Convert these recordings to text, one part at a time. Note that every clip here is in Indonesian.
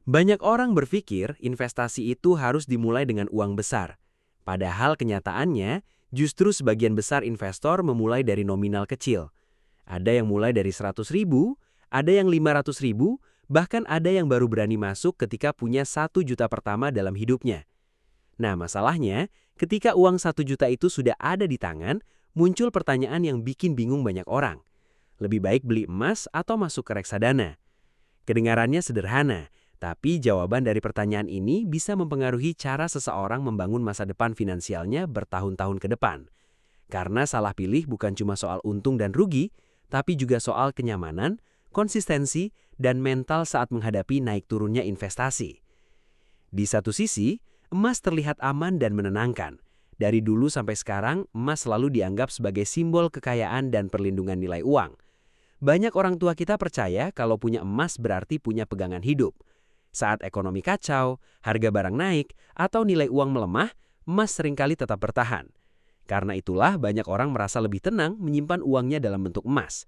Banyak orang berpikir investasi itu harus dimulai dengan uang besar. Padahal kenyataannya, justru sebagian besar investor memulai dari nominal kecil. Ada yang mulai dari 100.000, ada yang 500.000, bahkan ada yang baru berani masuk ketika punya 1 juta pertama dalam hidupnya. Nah, masalahnya, ketika uang 1 juta itu sudah ada di tangan, muncul pertanyaan yang bikin bingung banyak orang. Lebih baik beli emas atau masuk ke reksadana? Kedengarannya sederhana, tapi jawaban dari pertanyaan ini bisa mempengaruhi cara seseorang membangun masa depan finansialnya bertahun-tahun ke depan. Karena salah pilih bukan cuma soal untung dan rugi, tapi juga soal kenyamanan, konsistensi, dan mental saat menghadapi naik turunnya investasi. Di satu sisi, emas terlihat aman dan menenangkan. Dari dulu sampai sekarang, emas selalu dianggap sebagai simbol kekayaan dan perlindungan nilai uang. Banyak orang tua kita percaya kalau punya emas berarti punya pegangan hidup. Saat ekonomi kacau, harga barang naik, atau nilai uang melemah, emas seringkali tetap bertahan. Karena itulah banyak orang merasa lebih tenang menyimpan uangnya dalam bentuk emas.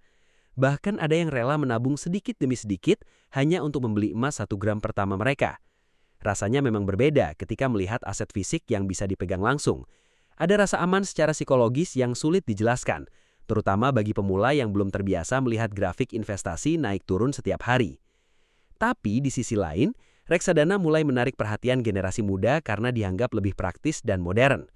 Bahkan ada yang rela menabung sedikit demi sedikit hanya untuk membeli emas 1 gram pertama mereka. Rasanya memang berbeda ketika melihat aset fisik yang bisa dipegang langsung. Ada rasa aman secara psikologis yang sulit dijelaskan, terutama bagi pemula yang belum terbiasa melihat grafik investasi naik turun setiap hari. Tapi di sisi lain, reksadana mulai menarik perhatian generasi muda karena dianggap lebih praktis dan modern.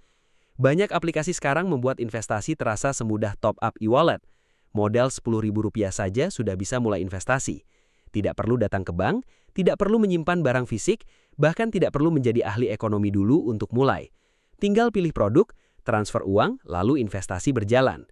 Banyak aplikasi sekarang membuat investasi terasa semudah top up e-wallet. Modal Rp10.000 saja sudah bisa mulai investasi. Tidak perlu datang ke bank, tidak perlu menyimpan barang fisik, bahkan tidak perlu menjadi ahli ekonomi dulu untuk mulai. Tinggal pilih produk, transfer uang, lalu investasi berjalan.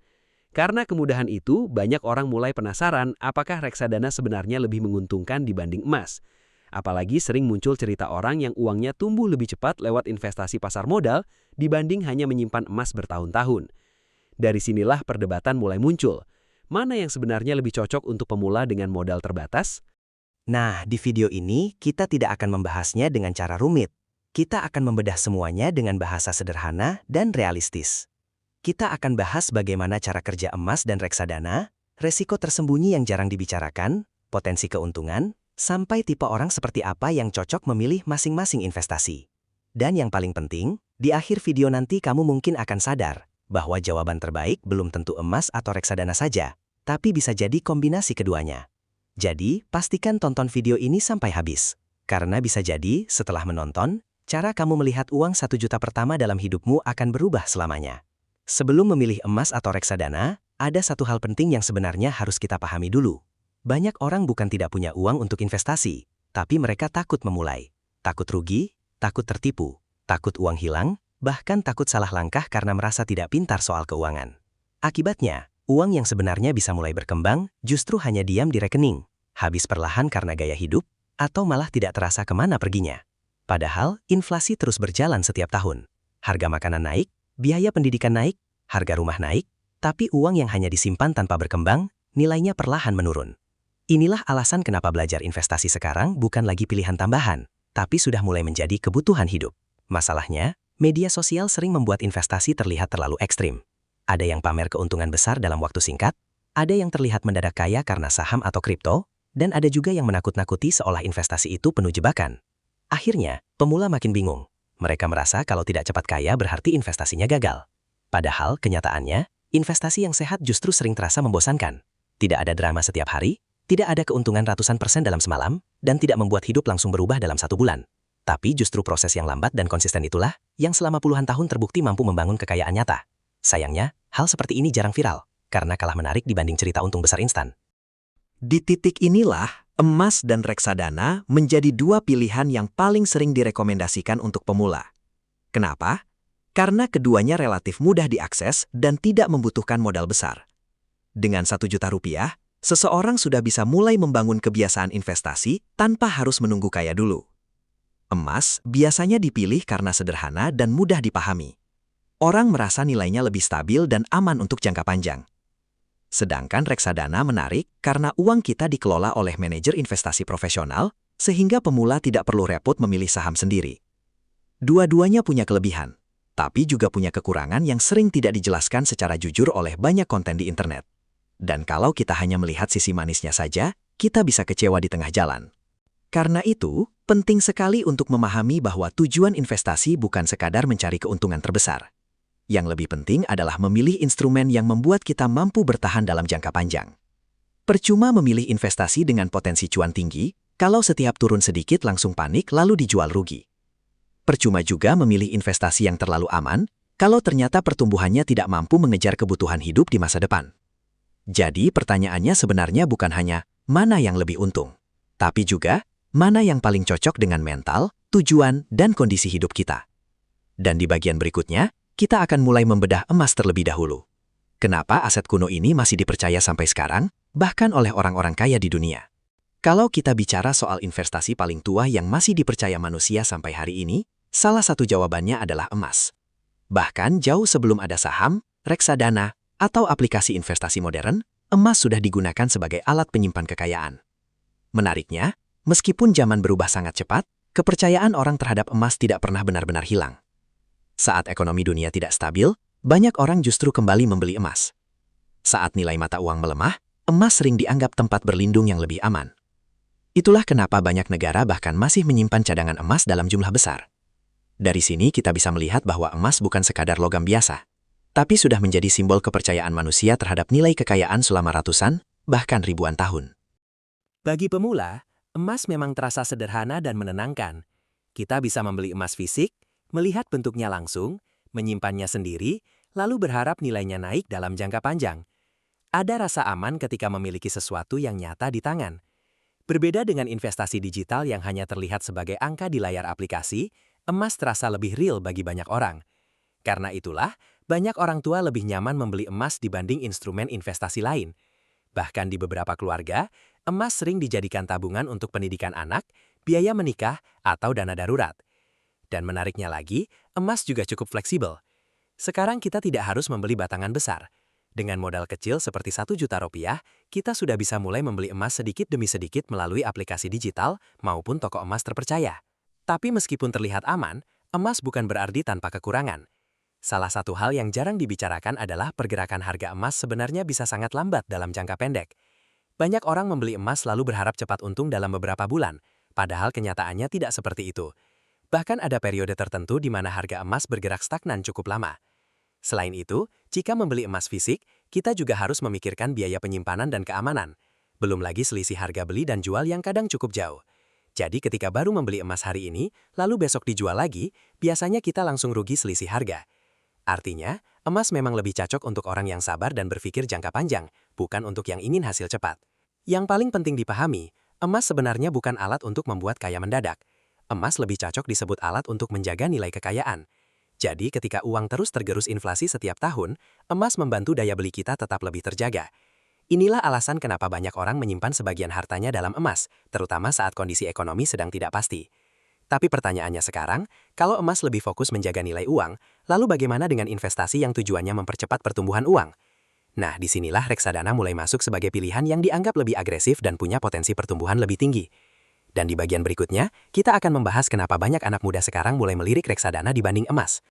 Karena kemudahan itu, banyak orang mulai penasaran apakah reksadana sebenarnya lebih menguntungkan dibanding emas. Apalagi sering muncul cerita orang yang uangnya tumbuh lebih cepat lewat investasi pasar modal dibanding hanya menyimpan emas bertahun-tahun. Dari sinilah perdebatan mulai muncul. Mana yang sebenarnya lebih cocok untuk pemula dengan modal terbatas? Nah, di video ini kita tidak akan membahasnya dengan cara rumit. Kita akan membedah semuanya dengan bahasa sederhana dan realistis. Kita akan bahas bagaimana cara kerja emas dan reksadana, resiko tersembunyi yang jarang dibicarakan, potensi keuntungan, sampai tipe orang seperti apa yang cocok memilih masing-masing investasi. Dan yang paling penting, di akhir video nanti kamu mungkin akan sadar bahwa jawaban terbaik belum tentu emas atau reksadana saja, tapi bisa jadi kombinasi keduanya. Jadi, pastikan tonton video ini sampai habis. Karena bisa jadi, setelah menonton, cara kamu melihat uang 1 juta pertama dalam hidupmu akan berubah selamanya. Sebelum memilih emas atau reksadana, ada satu hal penting yang sebenarnya harus kita pahami dulu. Banyak orang bukan tidak punya uang untuk investasi, tapi mereka takut memulai. Takut rugi, takut tertipu, takut uang hilang, bahkan takut salah langkah karena merasa tidak pintar soal keuangan. Akibatnya, uang yang sebenarnya bisa mulai berkembang justru hanya diam di rekening, habis perlahan karena gaya hidup, atau malah tidak terasa kemana perginya. Padahal, inflasi terus berjalan setiap tahun. Harga makanan naik, biaya pendidikan naik, harga rumah naik, tapi uang yang hanya disimpan tanpa berkembang, nilainya perlahan menurun. Inilah alasan kenapa belajar investasi sekarang bukan lagi pilihan tambahan, tapi sudah mulai menjadi kebutuhan hidup. Masalahnya, media sosial sering membuat investasi terlihat terlalu ekstrim. Ada yang pamer keuntungan besar dalam waktu singkat, ada yang terlihat mendadak kaya karena saham atau kripto, dan ada juga yang menakut-nakuti seolah investasi itu penuh jebakan. Akhirnya, pemula makin bingung. Mereka merasa kalau tidak cepat kaya berarti investasinya gagal. Padahal, kenyataannya, investasi yang sehat justru sering terasa membosankan. Tidak ada drama setiap hari, tidak ada keuntungan ratusan persen dalam semalam, dan tidak membuat hidup langsung berubah dalam 1 bulan. Tapi justru proses yang lambat dan konsisten itulah yang selama puluhan tahun terbukti mampu membangun kekayaan nyata. Sayangnya, hal seperti ini jarang viral, karena kalah menarik dibanding cerita untung besar instan. Di titik inilah, emas dan reksadana menjadi 2 pilihan yang paling sering direkomendasikan untuk pemula. Kenapa? Karena keduanya relatif mudah diakses dan tidak membutuhkan modal besar. Dengan 1 juta rupiah, seseorang sudah bisa mulai membangun kebiasaan investasi tanpa harus menunggu kaya dulu. Emas biasanya dipilih karena sederhana dan mudah dipahami. Orang merasa nilainya lebih stabil dan aman untuk jangka panjang. Sedangkan reksadana menarik karena uang kita dikelola oleh manajer investasi profesional, sehingga pemula tidak perlu repot memilih saham sendiri. Dua-duanya punya kelebihan, tapi juga punya kekurangan yang sering tidak dijelaskan secara jujur oleh banyak konten di internet. Dan kalau kita hanya melihat sisi manisnya saja, kita bisa kecewa di tengah jalan. Karena itu, penting sekali untuk memahami bahwa tujuan investasi bukan sekadar mencari keuntungan terbesar. Yang lebih penting adalah memilih instrumen yang membuat kita mampu bertahan dalam jangka panjang. Percuma memilih investasi dengan potensi cuan tinggi, kalau setiap turun sedikit langsung panik lalu dijual rugi. Percuma juga memilih investasi yang terlalu aman, kalau ternyata pertumbuhannya tidak mampu mengejar kebutuhan hidup di masa depan. Jadi pertanyaannya sebenarnya bukan hanya mana yang lebih untung, tapi juga mana yang paling cocok dengan mental, tujuan, dan kondisi hidup kita. Dan di bagian berikutnya, kita akan mulai membedah emas terlebih dahulu. Kenapa aset kuno ini masih dipercaya sampai sekarang, bahkan oleh orang-orang kaya di dunia? Kalau kita bicara soal investasi paling tua yang masih dipercaya manusia sampai hari ini, salah satu jawabannya adalah emas. Bahkan jauh sebelum ada saham, reksadana, atau aplikasi investasi modern, emas sudah digunakan sebagai alat penyimpan kekayaan. Menariknya, meskipun zaman berubah sangat cepat, kepercayaan orang terhadap emas tidak pernah benar-benar hilang. Saat ekonomi dunia tidak stabil, banyak orang justru kembali membeli emas. Saat nilai mata uang melemah, emas sering dianggap tempat berlindung yang lebih aman. Itulah kenapa banyak negara bahkan masih menyimpan cadangan emas dalam jumlah besar. Dari sini kita bisa melihat bahwa emas bukan sekadar logam biasa, tapi sudah menjadi simbol kepercayaan manusia terhadap nilai kekayaan selama ratusan, bahkan ribuan tahun. Bagi pemula, emas memang terasa sederhana dan menenangkan. Kita bisa membeli emas fisik, melihat bentuknya langsung, menyimpannya sendiri, lalu berharap nilainya naik dalam jangka panjang. Ada rasa aman ketika memiliki sesuatu yang nyata di tangan. Berbeda dengan investasi digital yang hanya terlihat sebagai angka di layar aplikasi, emas terasa lebih real bagi banyak orang. Karena itulah, banyak orang tua lebih nyaman membeli emas dibanding instrumen investasi lain. Bahkan di beberapa keluarga, emas sering dijadikan tabungan untuk pendidikan anak, biaya menikah, atau dana darurat. Dan menariknya lagi, emas juga cukup fleksibel. Sekarang kita tidak harus membeli batangan besar. Dengan modal kecil seperti 1 juta rupiah, kita sudah bisa mulai membeli emas sedikit demi sedikit melalui aplikasi digital maupun toko emas terpercaya. Tapi meskipun terlihat aman, emas bukan berarti tanpa kekurangan. Salah satu hal yang jarang dibicarakan adalah pergerakan harga emas sebenarnya bisa sangat lambat dalam jangka pendek. Banyak orang membeli emas lalu berharap cepat untung dalam beberapa bulan, padahal kenyataannya tidak seperti itu. Bahkan ada periode tertentu di mana harga emas bergerak stagnan cukup lama. Selain itu, jika membeli emas fisik, kita juga harus memikirkan biaya penyimpanan dan keamanan. Belum lagi selisih harga beli dan jual yang kadang cukup jauh. Jadi ketika baru membeli emas hari ini, lalu besok dijual lagi, biasanya kita langsung rugi selisih harga. Artinya, emas memang lebih cocok untuk orang yang sabar dan berpikir jangka panjang, bukan untuk yang ingin hasil cepat. Yang paling penting dipahami, emas sebenarnya bukan alat untuk membuat kaya mendadak. Emas lebih cocok disebut alat untuk menjaga nilai kekayaan. Jadi ketika uang terus tergerus inflasi setiap tahun, emas membantu daya beli kita tetap lebih terjaga. Inilah alasan kenapa banyak orang menyimpan sebagian hartanya dalam emas, terutama saat kondisi ekonomi sedang tidak pasti. Tapi pertanyaannya sekarang, kalau emas lebih fokus menjaga nilai uang, lalu bagaimana dengan investasi yang tujuannya mempercepat pertumbuhan uang? Nah, disinilah reksadana mulai masuk sebagai pilihan yang dianggap lebih agresif dan punya potensi pertumbuhan lebih tinggi. Dan di bagian berikutnya, kita akan membahas kenapa banyak anak muda sekarang mulai melirik reksadana dibanding emas.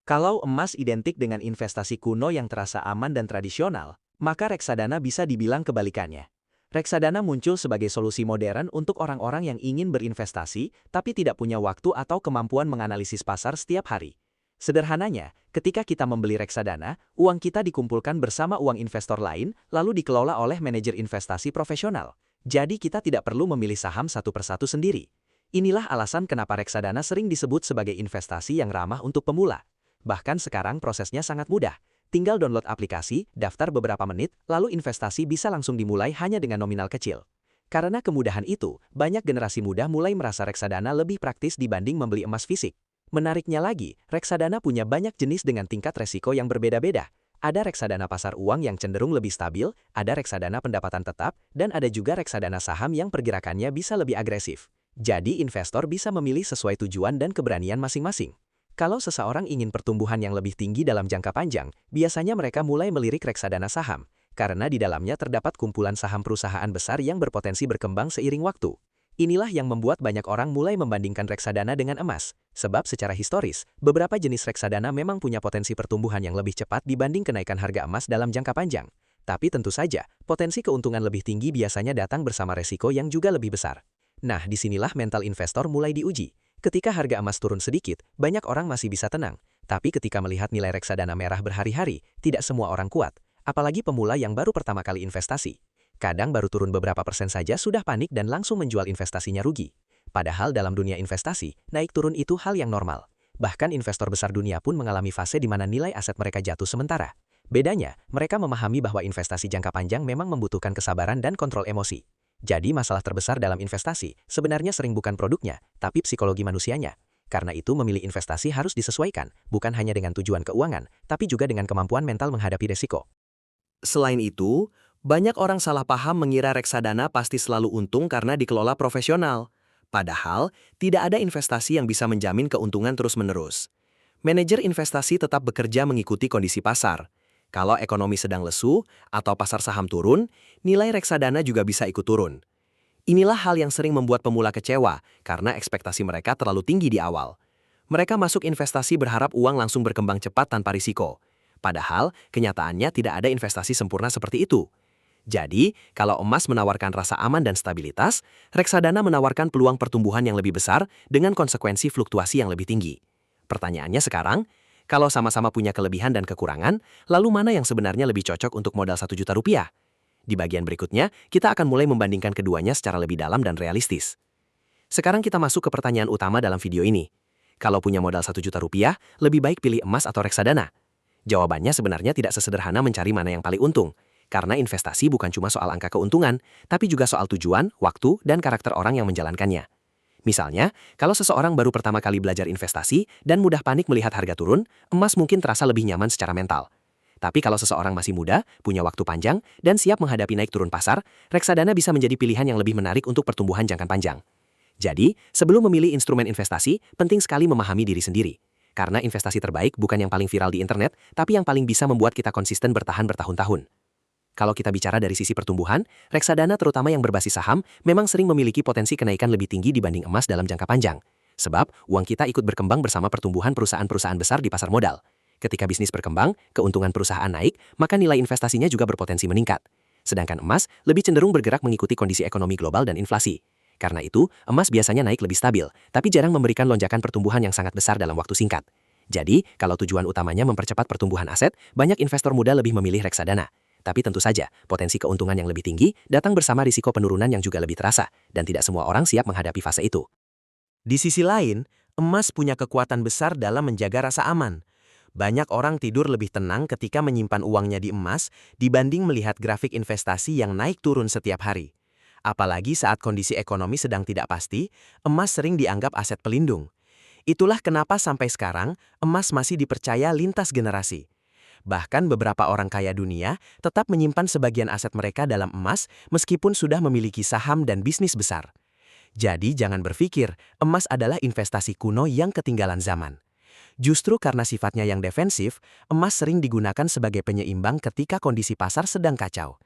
Kalau emas identik dengan investasi kuno yang terasa aman dan tradisional, maka reksadana bisa dibilang kebalikannya. Reksadana muncul sebagai solusi modern untuk orang-orang yang ingin berinvestasi tapi tidak punya waktu atau kemampuan menganalisis pasar setiap hari. Sederhananya, ketika kita membeli reksadana, uang kita dikumpulkan bersama uang investor lain lalu dikelola oleh manajer investasi profesional. Jadi kita tidak perlu memilih saham satu persatu sendiri. Inilah alasan kenapa reksadana sering disebut sebagai investasi yang ramah untuk pemula. Bahkan sekarang prosesnya sangat mudah. Tinggal download aplikasi, daftar beberapa menit, lalu investasi bisa langsung dimulai hanya dengan nominal kecil. Karena kemudahan itu, banyak generasi muda mulai merasa reksadana lebih praktis dibanding membeli emas fisik. Menariknya lagi, reksadana punya banyak jenis dengan tingkat resiko yang berbeda-beda. Ada reksadana pasar uang yang cenderung lebih stabil, ada reksadana pendapatan tetap, dan ada juga reksadana saham yang pergerakannya bisa lebih agresif. Jadi investor bisa memilih sesuai tujuan dan keberanian masing-masing. Kalau seseorang ingin pertumbuhan yang lebih tinggi dalam jangka panjang, biasanya mereka mulai melirik reksadana saham, karena di dalamnya terdapat kumpulan saham perusahaan besar yang berpotensi berkembang seiring waktu. Inilah yang membuat banyak orang mulai membandingkan reksadana dengan emas, sebab secara historis, beberapa jenis reksadana memang punya potensi pertumbuhan yang lebih cepat dibanding kenaikan harga emas dalam jangka panjang. Tapi tentu saja, potensi keuntungan lebih tinggi biasanya datang bersama resiko yang juga lebih besar. Nah, disinilah mental investor mulai diuji. Ketika harga emas turun sedikit, banyak orang masih bisa tenang. Tapi ketika melihat nilai reksadana merah berhari-hari, tidak semua orang kuat. Apalagi pemula yang baru pertama kali investasi. Kadang baru turun beberapa persen saja sudah panik dan langsung menjual investasinya rugi. Padahal dalam dunia investasi, naik turun itu hal yang normal. Bahkan investor besar dunia pun mengalami fase di mana nilai aset mereka jatuh sementara. Bedanya, mereka memahami bahwa investasi jangka panjang memang membutuhkan kesabaran dan kontrol emosi. Jadi masalah terbesar dalam investasi sebenarnya sering bukan produknya, tapi psikologi manusianya. Karena itu memilih investasi harus disesuaikan, bukan hanya dengan tujuan keuangan, tapi juga dengan kemampuan mental menghadapi resiko. Selain itu, banyak orang salah paham mengira reksadana pasti selalu untung karena dikelola profesional. Padahal, tidak ada investasi yang bisa menjamin keuntungan terus-menerus. Manajer investasi tetap bekerja mengikuti kondisi pasar. Kalau ekonomi sedang lesu atau pasar saham turun, nilai reksadana juga bisa ikut turun. Inilah hal yang sering membuat pemula kecewa karena ekspektasi mereka terlalu tinggi di awal. Mereka masuk investasi berharap uang langsung berkembang cepat tanpa risiko. Padahal, kenyataannya tidak ada investasi sempurna seperti itu. Jadi, kalau emas menawarkan rasa aman dan stabilitas, reksadana menawarkan peluang pertumbuhan yang lebih besar dengan konsekuensi fluktuasi yang lebih tinggi. Pertanyaannya sekarang, kalau sama-sama punya kelebihan dan kekurangan, lalu mana yang sebenarnya lebih cocok untuk modal 1 juta rupiah? Di bagian berikutnya, kita akan mulai membandingkan keduanya secara lebih dalam dan realistis. Sekarang kita masuk ke pertanyaan utama dalam video ini. Kalau punya modal 1 juta rupiah, lebih baik pilih emas atau reksadana? Jawabannya sebenarnya tidak sesederhana mencari mana yang paling untung. Karena investasi bukan cuma soal angka keuntungan, tapi juga soal tujuan, waktu, dan karakter orang yang menjalankannya. Misalnya, kalau seseorang baru pertama kali belajar investasi dan mudah panik melihat harga turun, emas mungkin terasa lebih nyaman secara mental. Tapi kalau seseorang masih muda, punya waktu panjang, dan siap menghadapi naik turun pasar, reksadana bisa menjadi pilihan yang lebih menarik untuk pertumbuhan jangka panjang. Jadi, sebelum memilih instrumen investasi, penting sekali memahami diri sendiri. Karena investasi terbaik bukan yang paling viral di internet, tapi yang paling bisa membuat kita konsisten bertahan bertahun-tahun. Kalau kita bicara dari sisi pertumbuhan, reksadana terutama yang berbasis saham memang sering memiliki potensi kenaikan lebih tinggi dibanding emas dalam jangka panjang. Sebab, uang kita ikut berkembang bersama pertumbuhan perusahaan-perusahaan besar di pasar modal. Ketika bisnis berkembang, keuntungan perusahaan naik, maka nilai investasinya juga berpotensi meningkat. Sedangkan emas lebih cenderung bergerak mengikuti kondisi ekonomi global dan inflasi. Karena itu, emas biasanya naik lebih stabil, tapi jarang memberikan lonjakan pertumbuhan yang sangat besar dalam waktu singkat. Jadi, kalau tujuan utamanya mempercepat pertumbuhan aset, banyak investor muda lebih memilih reksadana. Tapi tentu saja, potensi keuntungan yang lebih tinggi datang bersama risiko penurunan yang juga lebih terasa, dan tidak semua orang siap menghadapi fase itu. Di sisi lain, emas punya kekuatan besar dalam menjaga rasa aman. Banyak orang tidur lebih tenang ketika menyimpan uangnya di emas dibanding melihat grafik investasi yang naik turun setiap hari. Apalagi saat kondisi ekonomi sedang tidak pasti, emas sering dianggap aset pelindung. Itulah kenapa sampai sekarang, emas masih dipercaya lintas generasi. Bahkan beberapa orang kaya dunia tetap menyimpan sebagian aset mereka dalam emas meskipun sudah memiliki saham dan bisnis besar. Jadi jangan berpikir emas adalah investasi kuno yang ketinggalan zaman. Justru karena sifatnya yang defensif, emas sering digunakan sebagai penyeimbang ketika kondisi pasar sedang kacau.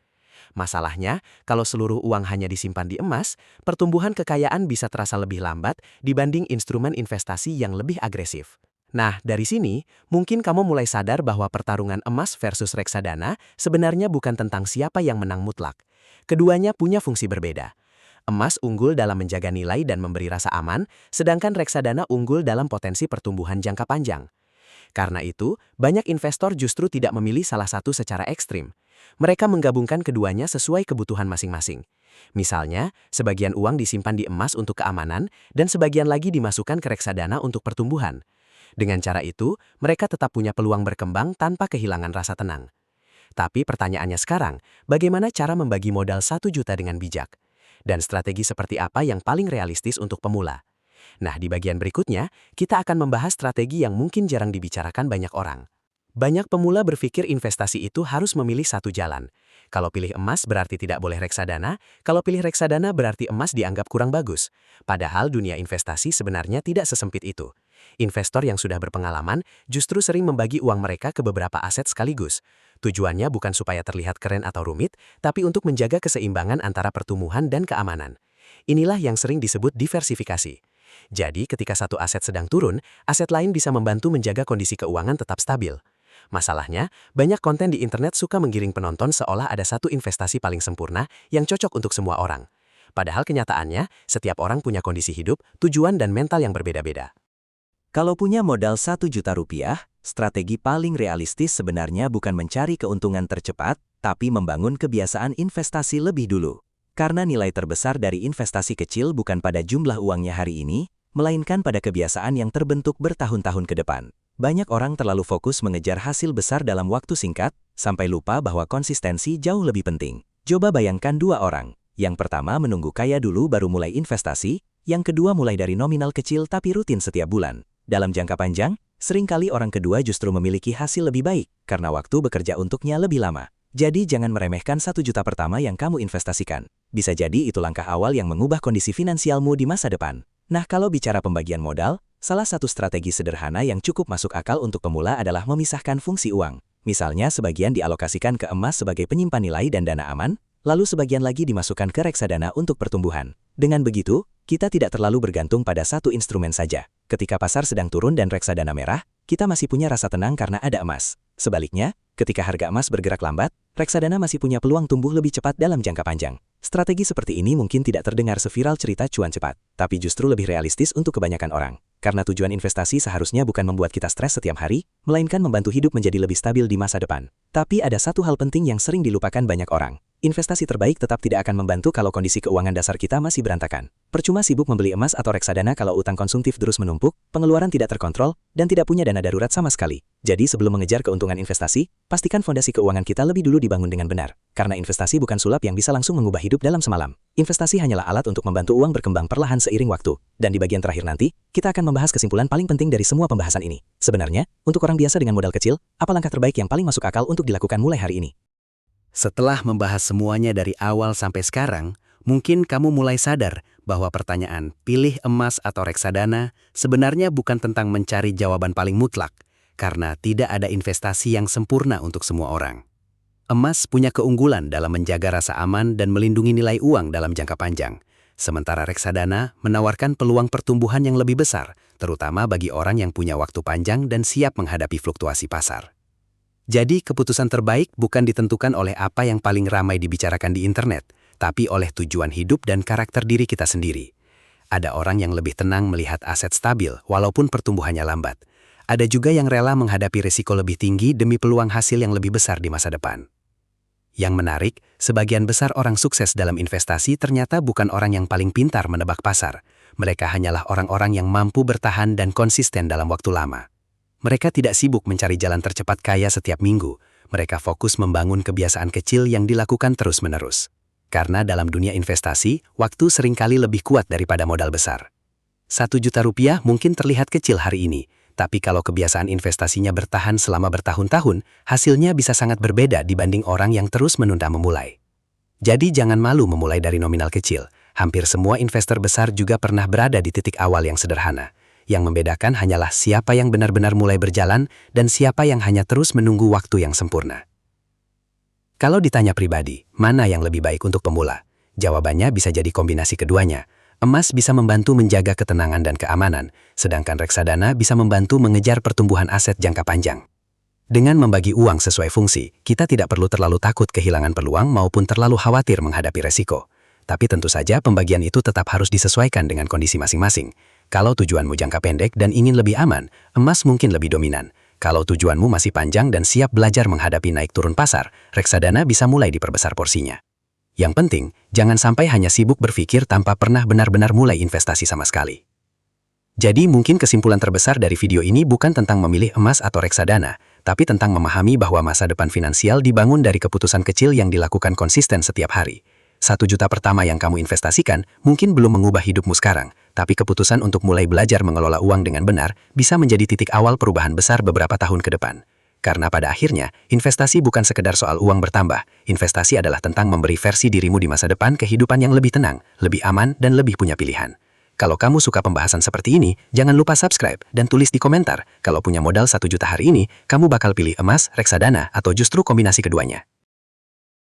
Masalahnya, kalau seluruh uang hanya disimpan di emas, pertumbuhan kekayaan bisa terasa lebih lambat dibanding instrumen investasi yang lebih agresif. Nah, dari sini, mungkin kamu mulai sadar bahwa pertarungan emas versus reksadana sebenarnya bukan tentang siapa yang menang mutlak. Keduanya punya fungsi berbeda. Emas unggul dalam menjaga nilai dan memberi rasa aman, sedangkan reksadana unggul dalam potensi pertumbuhan jangka panjang. Karena itu, banyak investor justru tidak memilih salah satu secara ekstrim. Mereka menggabungkan keduanya sesuai kebutuhan masing-masing. Misalnya, sebagian uang disimpan di emas untuk keamanan, dan sebagian lagi dimasukkan ke reksadana untuk pertumbuhan. Dengan cara itu, mereka tetap punya peluang berkembang tanpa kehilangan rasa tenang. Tapi pertanyaannya sekarang, bagaimana cara membagi modal 1 juta dengan bijak? Dan strategi seperti apa yang paling realistis untuk pemula? Nah, di bagian berikutnya, kita akan membahas strategi yang mungkin jarang dibicarakan banyak orang. Banyak pemula berpikir investasi itu harus memilih satu jalan. Kalau pilih emas berarti tidak boleh reksadana, kalau pilih reksadana berarti emas dianggap kurang bagus. Padahal dunia investasi sebenarnya tidak sesempit itu. Investor yang sudah berpengalaman justru sering membagi uang mereka ke beberapa aset sekaligus. Tujuannya bukan supaya terlihat keren atau rumit, tapi untuk menjaga keseimbangan antara pertumbuhan dan keamanan. Inilah yang sering disebut diversifikasi. Jadi, ketika satu aset sedang turun, aset lain bisa membantu menjaga kondisi keuangan tetap stabil. Masalahnya, banyak konten di internet suka menggiring penonton seolah ada satu investasi paling sempurna yang cocok untuk semua orang. Padahal kenyataannya, setiap orang punya kondisi hidup, tujuan dan mental yang berbeda-beda. Kalau punya modal 1 juta rupiah, strategi paling realistis sebenarnya bukan mencari keuntungan tercepat, tapi membangun kebiasaan investasi lebih dulu. Karena nilai terbesar dari investasi kecil bukan pada jumlah uangnya hari ini, melainkan pada kebiasaan yang terbentuk bertahun-tahun ke depan. Banyak orang terlalu fokus mengejar hasil besar dalam waktu singkat, sampai lupa bahwa konsistensi jauh lebih penting. Coba bayangkan 2 orang. Yang pertama menunggu kaya dulu baru mulai investasi, yang kedua mulai dari nominal kecil tapi rutin setiap bulan. Dalam jangka panjang, seringkali orang kedua justru memiliki hasil lebih baik, karena waktu bekerja untuknya lebih lama. Jadi jangan meremehkan 1 juta pertama yang kamu investasikan. Bisa jadi itu langkah awal yang mengubah kondisi finansialmu di masa depan. Nah, kalau bicara pembagian modal, salah satu strategi sederhana yang cukup masuk akal untuk pemula adalah memisahkan fungsi uang. Misalnya sebagian dialokasikan ke emas sebagai penyimpan nilai dan dana aman, lalu sebagian lagi dimasukkan ke reksadana untuk pertumbuhan. Dengan begitu, kita tidak terlalu bergantung pada satu instrumen saja. Ketika pasar sedang turun dan reksadana merah, kita masih punya rasa tenang karena ada emas. Sebaliknya, ketika harga emas bergerak lambat, reksadana masih punya peluang tumbuh lebih cepat dalam jangka panjang. Strategi seperti ini mungkin tidak terdengar seviral cerita cuan cepat, tapi justru lebih realistis untuk kebanyakan orang. Karena tujuan investasi seharusnya bukan membuat kita stres setiap hari, melainkan membantu hidup menjadi lebih stabil di masa depan. Tapi ada satu hal penting yang sering dilupakan banyak orang. Investasi terbaik tetap tidak akan membantu kalau kondisi keuangan dasar kita masih berantakan. Percuma sibuk membeli emas atau reksadana kalau utang konsumtif terus menumpuk, pengeluaran tidak terkontrol, dan tidak punya dana darurat sama sekali. Jadi sebelum mengejar keuntungan investasi, pastikan fondasi keuangan kita lebih dulu dibangun dengan benar. Karena investasi bukan sulap yang bisa langsung mengubah hidup dalam semalam. Investasi hanyalah alat untuk membantu uang berkembang perlahan seiring waktu. Dan di bagian terakhir nanti, kita akan membahas kesimpulan paling penting dari semua pembahasan ini. Sebenarnya, untuk orang biasa dengan modal kecil, apa langkah terbaik yang paling masuk akal untuk dilakukan mulai hari ini? Setelah membahas semuanya dari awal sampai sekarang, mungkin kamu mulai sadar bahwa pertanyaan pilih emas atau reksadana sebenarnya bukan tentang mencari jawaban paling mutlak, karena tidak ada investasi yang sempurna untuk semua orang. Emas punya keunggulan dalam menjaga rasa aman dan melindungi nilai uang dalam jangka panjang, sementara reksadana menawarkan peluang pertumbuhan yang lebih besar, terutama bagi orang yang punya waktu panjang dan siap menghadapi fluktuasi pasar. Jadi, keputusan terbaik bukan ditentukan oleh apa yang paling ramai dibicarakan di internet, tapi oleh tujuan hidup dan karakter diri kita sendiri. Ada orang yang lebih tenang melihat aset stabil walaupun pertumbuhannya lambat. Ada juga yang rela menghadapi risiko lebih tinggi demi peluang hasil yang lebih besar di masa depan. Yang menarik, sebagian besar orang sukses dalam investasi ternyata bukan orang yang paling pintar menebak pasar. Mereka hanyalah orang-orang yang mampu bertahan dan konsisten dalam waktu lama. Mereka tidak sibuk mencari jalan tercepat kaya setiap minggu. Mereka fokus membangun kebiasaan kecil yang dilakukan terus-menerus. Karena dalam dunia investasi, waktu seringkali lebih kuat daripada modal besar. 1 juta rupiah mungkin terlihat kecil hari ini, tapi kalau kebiasaan investasinya bertahan selama bertahun-tahun, hasilnya bisa sangat berbeda dibanding orang yang terus menunda memulai. Jadi jangan malu memulai dari nominal kecil. Hampir semua investor besar juga pernah berada di titik awal yang sederhana. Yang membedakan hanyalah siapa yang benar-benar mulai berjalan dan siapa yang hanya terus menunggu waktu yang sempurna. Kalau ditanya pribadi, mana yang lebih baik untuk pemula? Jawabannya bisa jadi kombinasi keduanya. Emas bisa membantu menjaga ketenangan dan keamanan, sedangkan reksadana bisa membantu mengejar pertumbuhan aset jangka panjang. Dengan membagi uang sesuai fungsi, kita tidak perlu terlalu takut kehilangan peluang maupun terlalu khawatir menghadapi resiko. Tapi tentu saja pembagian itu tetap harus disesuaikan dengan kondisi masing-masing. Kalau tujuanmu jangka pendek dan ingin lebih aman, emas mungkin lebih dominan. Kalau tujuanmu masih panjang dan siap belajar menghadapi naik turun pasar, reksadana bisa mulai diperbesar porsinya. Yang penting, jangan sampai hanya sibuk berpikir tanpa pernah benar-benar mulai investasi sama sekali. Jadi mungkin kesimpulan terbesar dari video ini bukan tentang memilih emas atau reksadana, tapi tentang memahami bahwa masa depan finansial dibangun dari keputusan kecil yang dilakukan konsisten setiap hari. 1 juta pertama yang kamu investasikan mungkin belum mengubah hidupmu sekarang, tapi keputusan untuk mulai belajar mengelola uang dengan benar bisa menjadi titik awal perubahan besar beberapa tahun ke depan. Karena pada akhirnya, investasi bukan sekedar soal uang bertambah. Investasi adalah tentang memberi versi dirimu di masa depan kehidupan yang lebih tenang, lebih aman, dan lebih punya pilihan. Kalau kamu suka pembahasan seperti ini, jangan lupa subscribe dan tulis di komentar kalau punya modal 1 juta hari ini, kamu bakal pilih emas, reksadana, atau justru kombinasi keduanya.